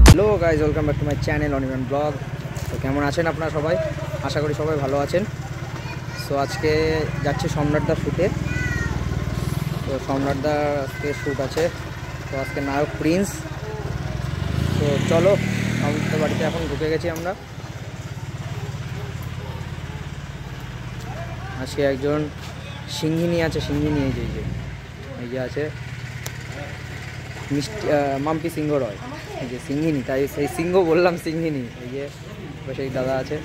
Hello guys, welcome back to my channel Anirban blog. তো কেমন আছেন আপনারা সবাই? আশা করি সবাই ভালো আছেন। সো আজকে যাচ্ছি সম্রাটদার শ্যুটে। তো সম্রাটদার আজকে শ্যুট আছে। তো আজকে নায়ক প্রিন্স। তো চলো, আমাদের বাড়িতে এখন ঢুকে গেছি আমরা। আজকে একজন সিংহিনী আছে, সিংহিনী এই যে আছে মিষ্টি মাম্পি সিংহ রয়, এই যে সিংহিনী, তাই সেই সিংহ বললাম সিংহিনী। এই যে সেই দাদা আছে,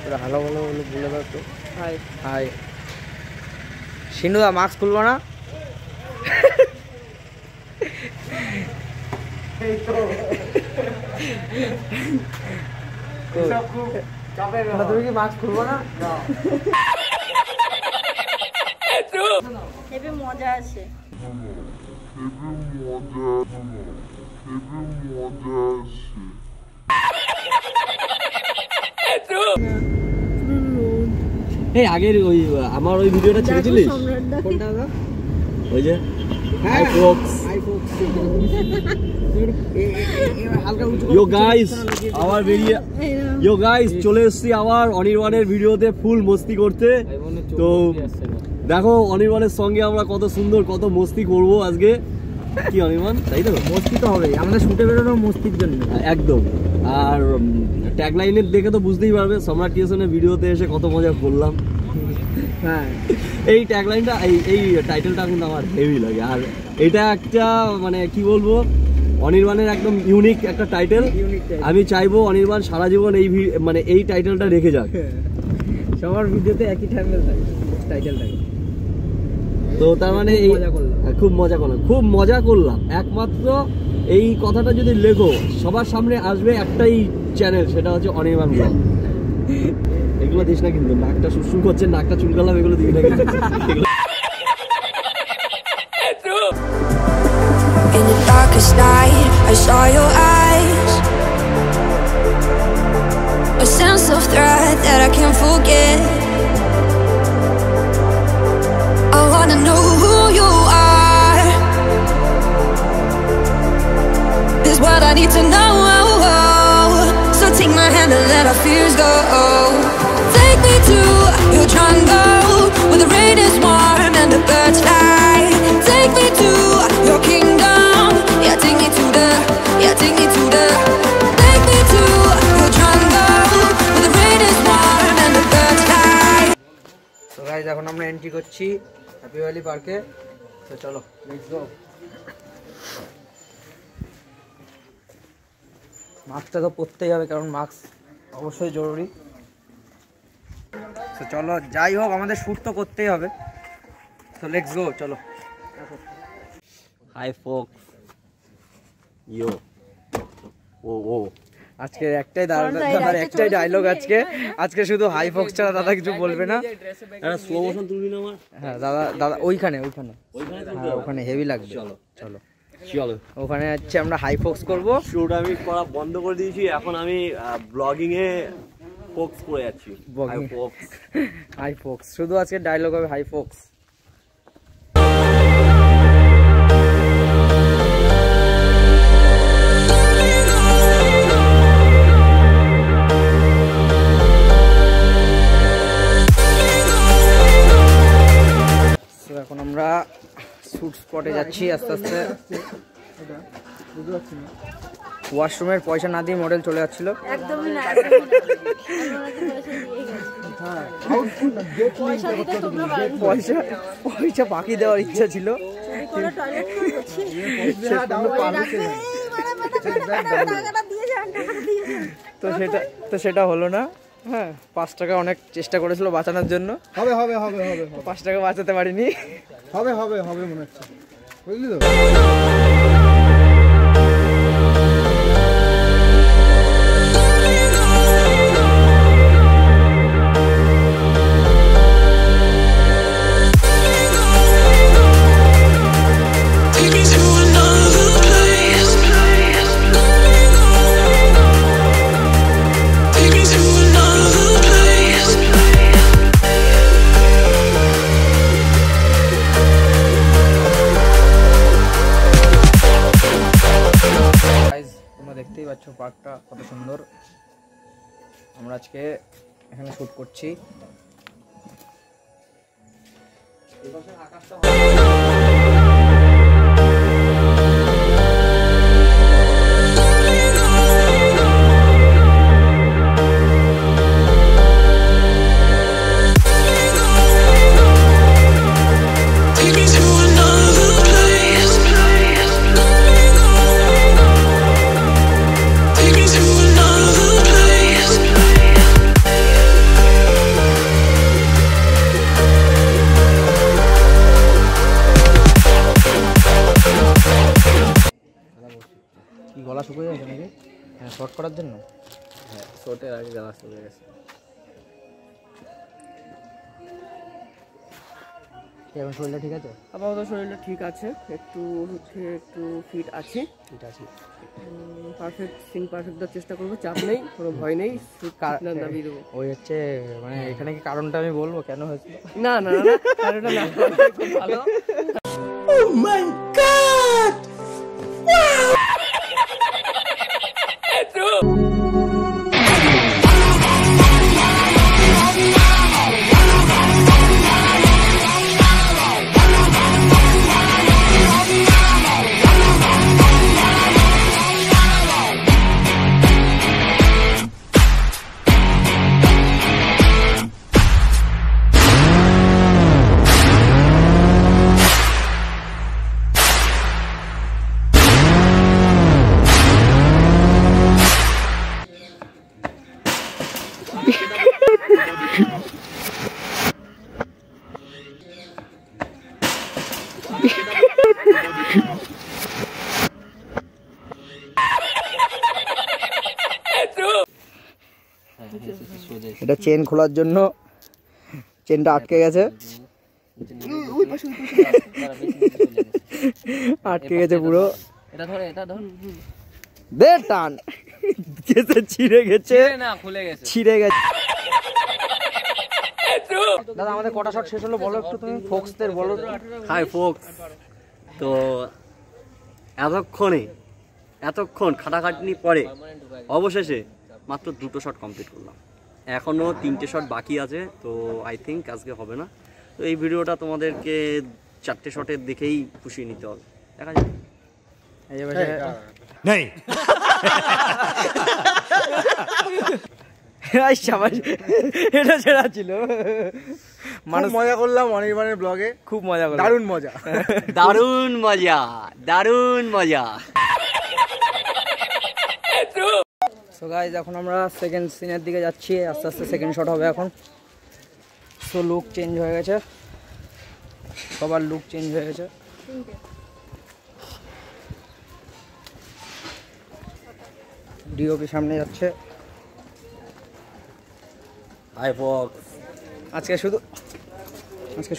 ওরা ভালো ভালো বলে দাও তো। High high. সিন্ধুদা মাস্ক খুলবো না? তুমি কি মাস্ক খুলবো না? হেবি মজা আছে। এই আগের ওই আমার ওই ভিডিওটা ছেড়েছিলিস? কোনটা দাদা? ওই যে হাই ফোকস, ইয়ো গাইস আবার বেরিয়ে ইয়ো গাইস চলে এসেছি আবার অনির্বাণের ভিডিওতে ফুল মস্তি করতে। তো দেখো অনির্বাণের সঙ্গে আমরা কত সুন্দর কত মস্তি করব আজকে। কি অনির্বাণ, তাই তো? মস্তি তো হবেই, আমাদের শুটে বেরোনো মস্তির জন্য একদম। আর ট্যাগলাইনের দেখে তো বুঝতেই পারবে সম্রাট ক্রিয়েশনের ভিডিওতে এসে কত মজা করলাম। হ্যাঁ, এই ট্যাগলাইনটা এই টাইটেলটা কিন্তু আমার হেভি লাগে। আর এটা একটা মানে কি বলবো, অনির্বাণের একদম ইউনিক একটা টাইটেল। আমি চাইবো অনির্বাণ সারা জীবন মানে এই টাইটেলটা রেখে যাক। সবার ভিডিওতে একই টাইটেল থাকে। তো তার মানে খুব মজা করলাম। একমাত্র এই কথাটা যদি লেখো সবার সামনে আসবে একটাই চ্যানেল, সেটা হচ্ছে অনির্বাণ ব্লগ। এগুলো দিস না কিন্তু, নাকটা সুরসুর করছে, নাকটা চুলকালাম, এগুলো দিবি না কিন্তু। In the darkest night, I saw your eyes, a sense of threat that I can't forget. I wanna know who you are, is what I need to know. So take my hand and let our fears go. Take me to your jungle, where the rain is warm and the birds fly. Take me to your kingdom, yeah, take me to the, take me to the, take me to your jungle, where the rain is warm and the birds fly. তো guys, এখন আমরা entry করছি happy valley পার্কে। তো চলো, let's go. মাস্কটা তো পরতেই হবে, কারণ মাস্ক অবশ্যই জরুরি। তো চলো, যাই হোক আমাদের শ্যুট তো করতেই হবে। তো লেটস গো, চলো। হাই ফোকস, ইয়ো ও আজকে একটাই ডায়লগ, আজকে শুধু হাই ফোকস ছাড়া দাদা কিছু বলবে না। একটা স্লো মোশন তুলবি না আমার? হ্যাঁ দাদা ওইখানে ওখানে হেভি লাগবে। চলো ওখানে যাচ্ছি আমরা, হাই ফোকস করবো। শুট আমি করা বন্ধ করে দিয়েছি, এখন আমি ব্লগিং এ ফোকস করে যাচ্ছি। হাই ফোকস শুধু আজকে ডায়লগ হবে হাই ফোকস। এখন আমরা শ্যুট স্পটে যাচ্ছি আস্তে আস্তে। ওয়াশরুমের পয়সা না দিয়ে মডেল চলে যাচ্ছিল। একদমই না, পয়সা বাকি দেওয়ার ইচ্ছা ছিল, তো সেটা হলো না। হ্যাঁ, 5 টাকা অনেক চেষ্টা করেছিল বাঁচানোর জন্য। হবে 5 টাকা বাঁচাতে পারিনি। হবে মনে হচ্ছে, বুঝলি তো। পার্কটা কত সুন্দর। আমরা আজকে এখানে শ্যুট করছি। Take me to another place. Take me to another place. কি গলা শুকিয়ে গেছে নাকি? হ্যাঁ, শর্ট করার জন্য। হ্যাঁ, শর্টের আগে গলা শুকিয়ে গেছে। এখন শরীরটা ঠিক আছে? আপাতত শরীরটা ঠিক আছে, একটু ফিট আছে। ঠিক আছে। পারফেক্ট দেওয়ার চেষ্টা করবো, চাপ নেই, কোনো ভয় নেই, নামিয়ে দেবো। ওই হচ্ছে মানে এখানে কি কারণটা আমি বলবো কেন হয়েছিল? না না না, কারণটা না, খুব ভালো। এটা চেন খোলার জন্য চেনটা আটকে গেছে, আটকে গেছে পুরো। এটা ধর দে টান, গেছে ছিঁড়ে গেছে, না খুলে গেছে, ছিঁড়ে গেছে। দাদা আমাদের কটা শট শেষ হলো বলো একটু তুমি, ফোক্সদের বলো। হাই ফোক্স, তো এতক্ষণ খাটাখাটনি পরে অবশেষে মাত্র 2টো শট কমপ্লিট করলাম। এখনও 3টে শট বাকি আছে, তো আই থিঙ্ক আজকে হবে না। তো এই ভিডিওটা তোমাদেরকে 4টে শটের দেখেই পুষিয়ে নিতে হবে, দেখা যাবে। এটা ছেড়া ছিল, মানুষ মজা করলাম অনির্বাণের ব্লগে, খুব মজা করলাম, দারুণ মজা। দারুণ মজা। সো গাইস এখন আমরা সেকেন্ড সিনের দিকে যাচ্ছি, আস্তে আস্তে সেকেন্ড শট হবে এখন। সো লুক চেঞ্জ হয়ে গেছে, সবার লুক চেঞ্জ হয়ে গেছে। ডিওপি সামনে যাচ্ছে। হাই ফোক্স, আজকে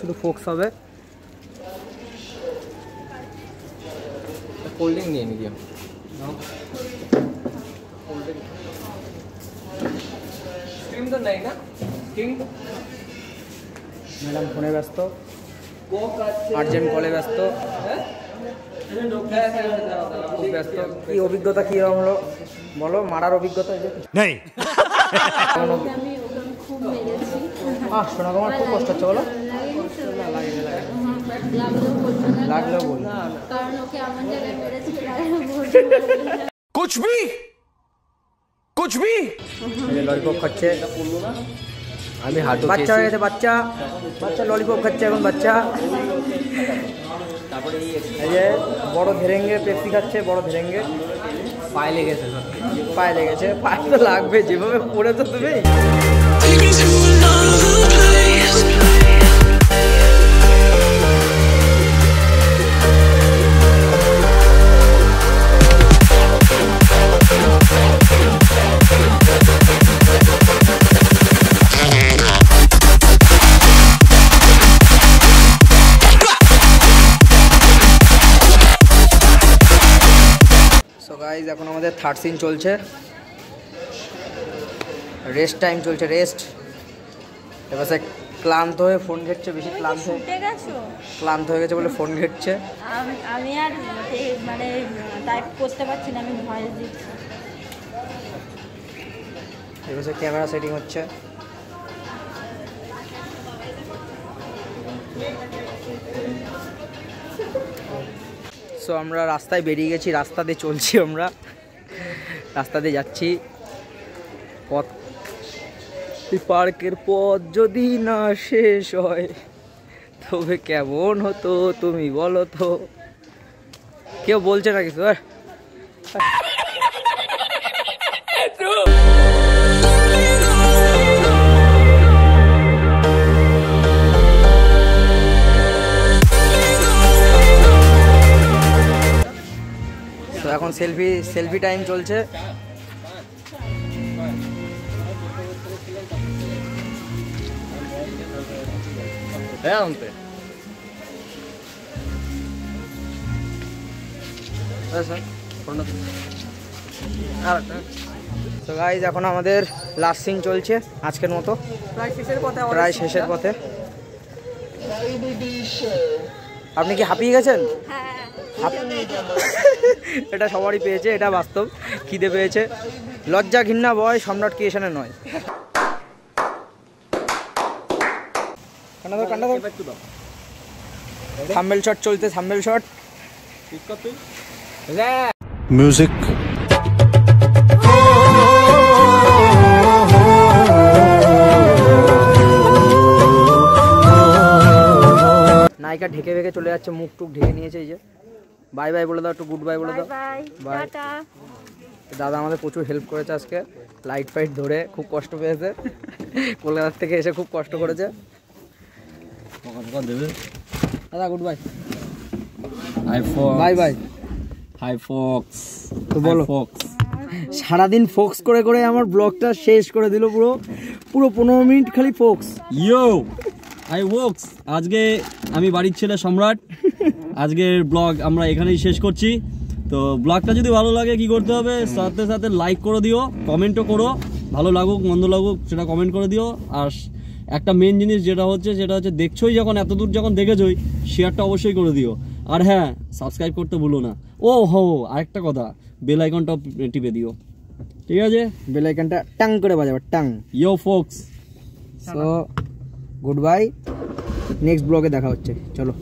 শুধু ফোক্স হবে। কোল্ড ড্রিঙ্ক নিয়ে নিলাম। স্ট্রিম তো নাই না, স্ট্রিম ম্যাডাম ফোনে ব্যস্ত, আর্জেন্ট কলে ব্যস্ত, খুব ব্যস্ত। কি অভিজ্ঞতা কি হলো বলো, মারার অভিজ্ঞতা? নেই আমি ওকে খুব মেরেছি। শোনা তোমার খুব কষ্ট হচ্ছে বলো? লাগলেও বল, কারণ ওকে আমার জায়গায় মেরেছি, कुछ भी ললিপপ খাচ্ছে, আমি হাঁটু বাচ্চা হয়ে গেছে, বাচ্চা ললিপপ খাচ্ছে এখন বাচ্চা। এই যে বড় ধেরেঙ্গে পেপসি খাচ্ছে, বড় ধেরেঙ্গে। পায়ে লেগেছে, পায়ে লেগেছে, পায়ে তো লাগবে, যেভাবে পড়ে তো তুমি। Take me to another place. So guys এখন আমাদের থার্ড সিন চলছে, রেস্ট টাইম চলছে, রেস্ট। এবার সে ক্লান্ত হয়ে ফোন ঘেটছে, বেশি ক্লান্ত হয়ে গেছে বলে ফোন ঘেটছে। আমি আর মানে টাইপ করতে পারছি না, আমি ভয়েস দিচ্ছি। এবার ক্যামেরা সেটিং হচ্ছে। সো আমরা রাস্তায় বেরিয়ে গেছি, রাস্তা দিয়ে চলছি, আমরা রাস্তা দিয়ে যাচ্ছি। পথ পার্কের পথ যদি না শেষ হয় তবে কেমন হতো তুমি বলো তো। কেউ বলছে না কিছু। তো এখন সেলফি টাইম চলছে। তো গাইজ এখন আমাদের লাস্ট সিন চলছে আজকের মতো, প্রায় শেষের পথে। আপনি কি হাঁপিয়ে গেছেন? এটা সবারই পেয়েছে, এটা বাস্তব। খিদে পেয়েছে, লজ্জা ঘৃণা ভয় সম্রাট ক্রিয়েশনে নয়। থাম্বনেল শট চলতে, থাম্বনেল শট। म्यूजिक নায়িকা ঢেকে ভেকে চলে যাচ্ছে, মুখ টুক ঢেকে নিয়েছে। এই যে বাই বাই বলে দাও, একটু গুড বাই বলে দাও। বাই। দাদা আমাদের প্রচুর হেল্প করেছে আজকে, লাইট ফাইট ধরে খুব কষ্ট পেয়েছে, কলকাতা থেকে এসে খুব কষ্ট করেছে। দাদা good bye. Bye bye. Hi folks. তো বলো, সারাদিন ফোক্স করে করে আমার ব্লগটা শেষ করে দিল, পুরো 15 মিনিট খালি ফোক্স। ইয়ো হাই ফক্স। আজকে আমি বাড়ির ছেলে সম্রাট, আজকের ব্লগ আমরা এখানেই শেষ করছি। তো ব্লগটা যদি ভালো লাগে কি করতে হবে, সাথে সাথে লাইক করে দিও, কমেন্টও করো, ভালো লাগুক মন্দ লাগুক সেটা কমেন্ট করে দিও। আর একটা মেন জিনিস যেটা হচ্ছে সেটা হচ্ছে দেখছোই যখন, এত দূর যখন দেখেছোই, শেয়ারটা অবশ্যই করে দিও। আর হ্যাঁ, সাবস্ক্রাইব করতে ভুলো না। ও হো, আরেকটা কথা, বেল আইকনটাও টিপে দিও, ঠিক আছে? বেল আইকনটা টাং করে বাজাবে, টাং। Yo fox. So good bye, next ব্লগে দেখা হচ্ছে, চলো।